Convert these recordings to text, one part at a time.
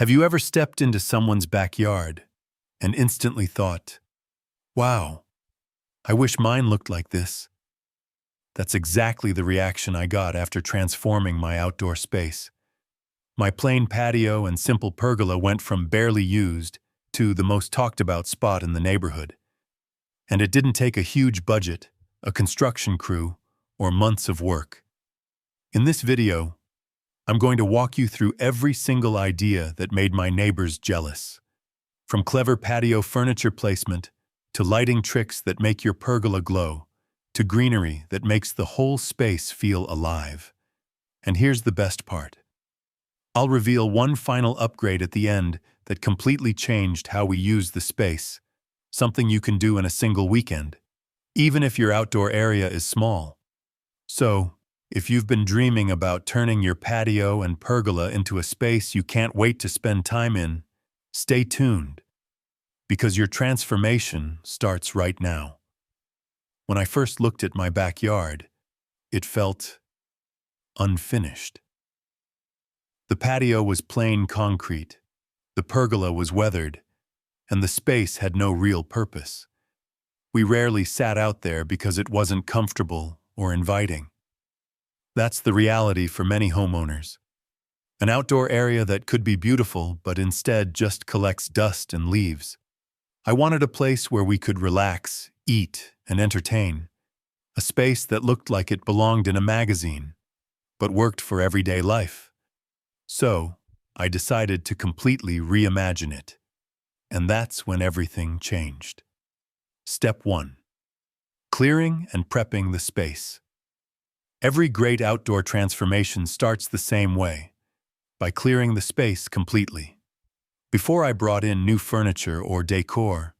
Have you ever stepped into someone's backyard and instantly thought, wow, I wish mine looked like this? That's exactly the reaction I got after transforming my outdoor space. My plain patio and simple pergola went from barely used to the most talked about spot in the neighborhood. And it didn't take a huge budget, a construction crew, or months of work. In this video, I'm going to walk you through every single idea that made my neighbors jealous. From clever patio furniture placement, to lighting tricks that make your pergola glow, to greenery that makes the whole space feel alive. And here's the best part. I'll reveal one final upgrade at the end that completely changed how we use the space, something you can do in a single weekend, even if your outdoor area is small. So, if you've been dreaming about turning your patio and pergola into a space you can't wait to spend time in, stay tuned, because your transformation starts right now. When I first looked at my backyard, it felt unfinished. The patio was plain concrete, the pergola was weathered, and the space had no real purpose. We rarely sat out there because it wasn't comfortable or inviting. That's the reality for many homeowners. An outdoor area that could be beautiful but instead just collects dust and leaves. I wanted a place where we could relax, eat, and entertain. A space that looked like it belonged in a magazine, but worked for everyday life. So, I decided to completely reimagine it. And that's when everything changed. Step 1. Clearing and prepping the space. Every great outdoor transformation starts the same way, by clearing the space completely. Before I brought in new furniture or decor,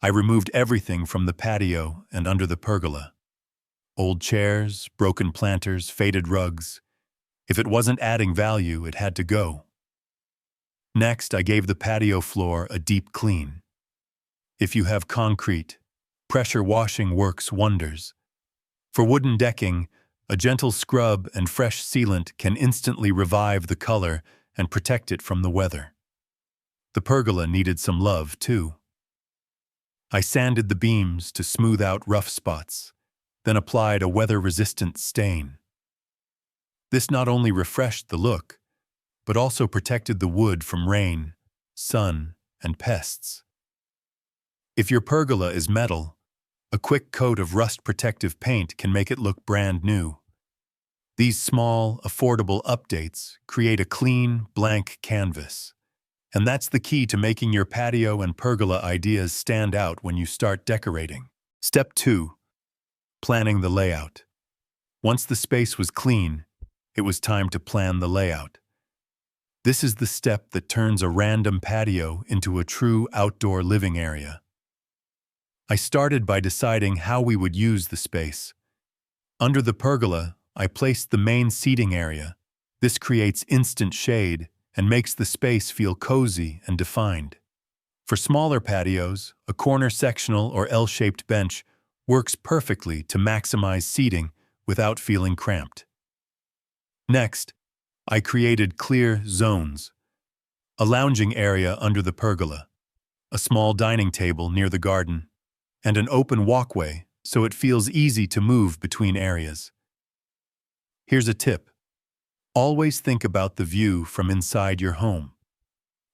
I removed everything from the patio and under the pergola. Old chairs, broken planters, faded rugs. If it wasn't adding value, it had to go. Next, I gave the patio floor a deep clean. If you have concrete, pressure washing works wonders. For wooden decking, a gentle scrub and fresh sealant can instantly revive the color and protect it from the weather. The pergola needed some love, too. I sanded the beams to smooth out rough spots, then applied a weather-resistant stain. This not only refreshed the look, but also protected the wood from rain, sun, and pests. If your pergola is metal, a quick coat of rust-protective paint can make it look brand new. These small, affordable updates create a clean, blank canvas. And that's the key to making your patio and pergola ideas stand out when you start decorating. Step 2. Planning the layout. Once the space was clean, it was time to plan the layout. This is the step that turns a random patio into a true outdoor living area. I started by deciding how we would use the space. Under the pergola, I placed the main seating area. This creates instant shade and makes the space feel cozy and defined. For smaller patios, a corner sectional or L-shaped bench works perfectly to maximize seating without feeling cramped. Next, I created clear zones. A lounging area under the pergola, a small dining table near the garden, and an open walkway so it feels easy to move between areas. Here's a tip. Always think about the view from inside your home.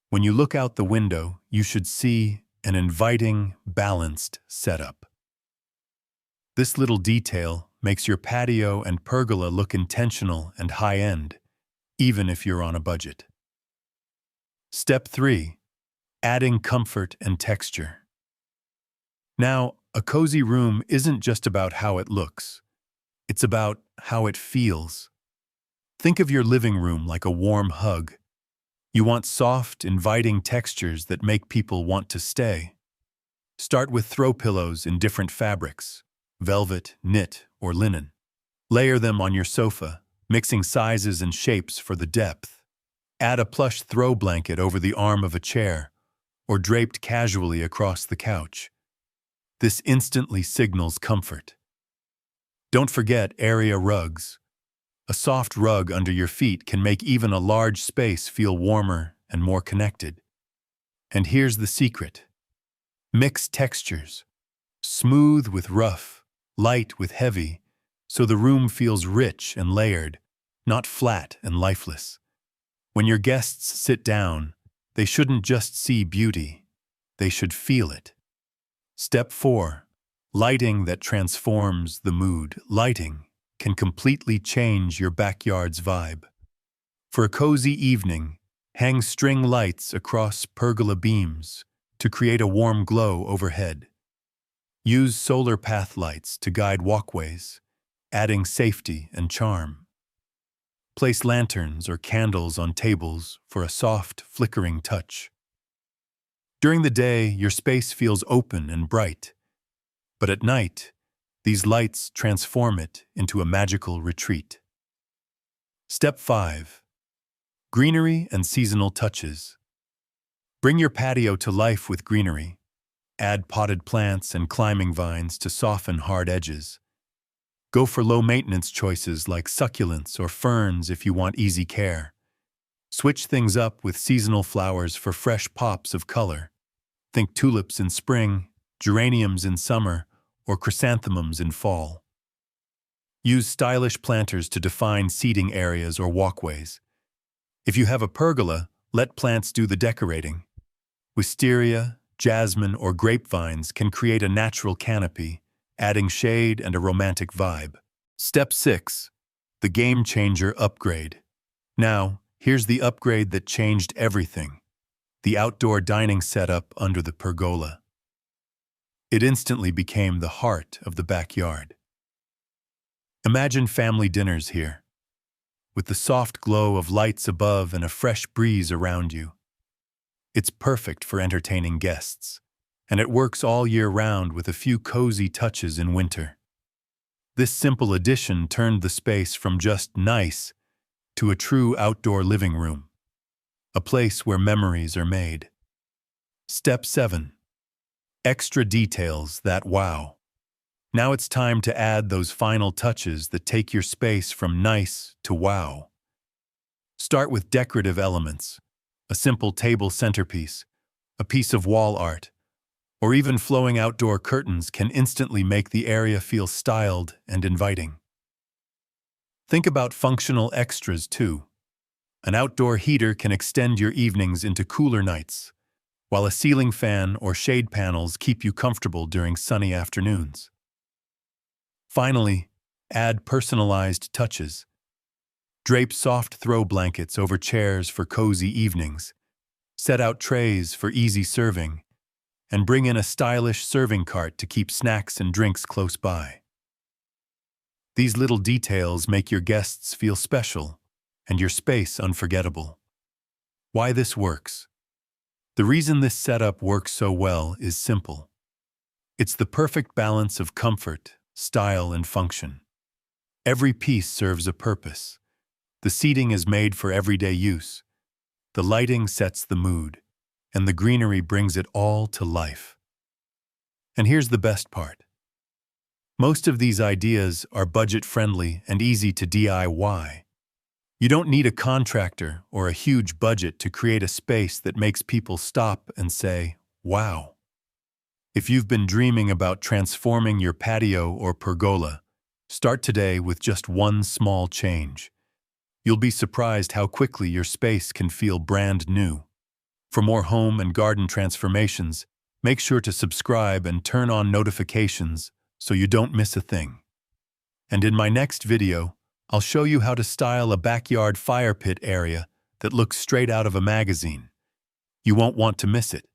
When you look out the window, you should see an inviting, balanced setup. This little detail makes your patio and pergola look intentional and high-end, even if you're on a budget. Step 3. Adding comfort and texture. Now, a cozy room isn't just about how it looks. It's about how it feels. Think of your living room like a warm hug. You want soft, inviting textures that make people want to stay. Start with throw pillows in different fabrics, velvet, knit, or linen. Layer them on your sofa, mixing sizes and shapes for the depth. Add a plush throw blanket over the arm of a chair, or draped casually across the couch. This instantly signals comfort. Don't forget area rugs. A soft rug under your feet can make even a large space feel warmer and more connected. And here's the secret. Mix textures. Smooth with rough, light with heavy, so the room feels rich and layered, not flat and lifeless. When your guests sit down, they shouldn't just see beauty, they should feel it. Step 4. Lighting that transforms the mood. Lighting can completely change your backyard's vibe. For a cozy evening, hang string lights across pergola beams to create a warm glow overhead. Use solar path lights to guide walkways, adding safety and charm. Place lanterns or candles on tables for a soft, flickering touch. During the day, your space feels open and bright, but at night, these lights transform it into a magical retreat. Step 5. Greenery and seasonal touches. Bring your patio to life with greenery. Add potted plants and climbing vines to soften hard edges. Go for low-maintenance choices like succulents or ferns if you want easy care. Switch things up with seasonal flowers for fresh pops of color. Think tulips in spring, geraniums in summer, or chrysanthemums in fall. Use stylish planters to define seating areas or walkways. If you have a pergola, let plants do the decorating. Wisteria, jasmine, or grapevines can create a natural canopy, adding shade and a romantic vibe. Step 6. The Game Changer Upgrade. Now, here's the upgrade that changed everything. The outdoor dining setup under the pergola. It instantly became the heart of the backyard. Imagine family dinners here, with the soft glow of lights above and a fresh breeze around you. It's perfect for entertaining guests, and it works all year round with a few cozy touches in winter. This simple addition turned the space from just nice to a true outdoor living room, a place where memories are made. Step 7. Extra details that wow. Now it's time to add those final touches that take your space from nice to wow. Start with decorative elements, a simple table centerpiece, a piece of wall art, or even flowing outdoor curtains can instantly make the area feel styled and inviting. Think about functional extras too. An outdoor heater can extend your evenings into cooler nights, while a ceiling fan or shade panels keep you comfortable during sunny afternoons. Finally, add personalized touches. Drape soft throw blankets over chairs for cozy evenings. Set out trays for easy serving, and bring in a stylish serving cart to keep snacks and drinks close by. These little details make your guests feel special and your space unforgettable. Why this works? The reason this setup works so well is simple. It's the perfect balance of comfort, style, and function. Every piece serves a purpose. The seating is made for everyday use. The lighting sets the mood, and the greenery brings it all to life. And here's the best part. Most of these ideas are budget-friendly and easy to DIY. You don't need a contractor or a huge budget to create a space that makes people stop and say, wow. If you've been dreaming about transforming your patio or pergola, start today with just one small change. You'll be surprised how quickly your space can feel brand new. For more home and garden transformations, make sure to subscribe and turn on notifications so you don't miss a thing. And in my next video, I'll show you how to style a backyard fire pit area that looks straight out of a magazine. You won't want to miss it.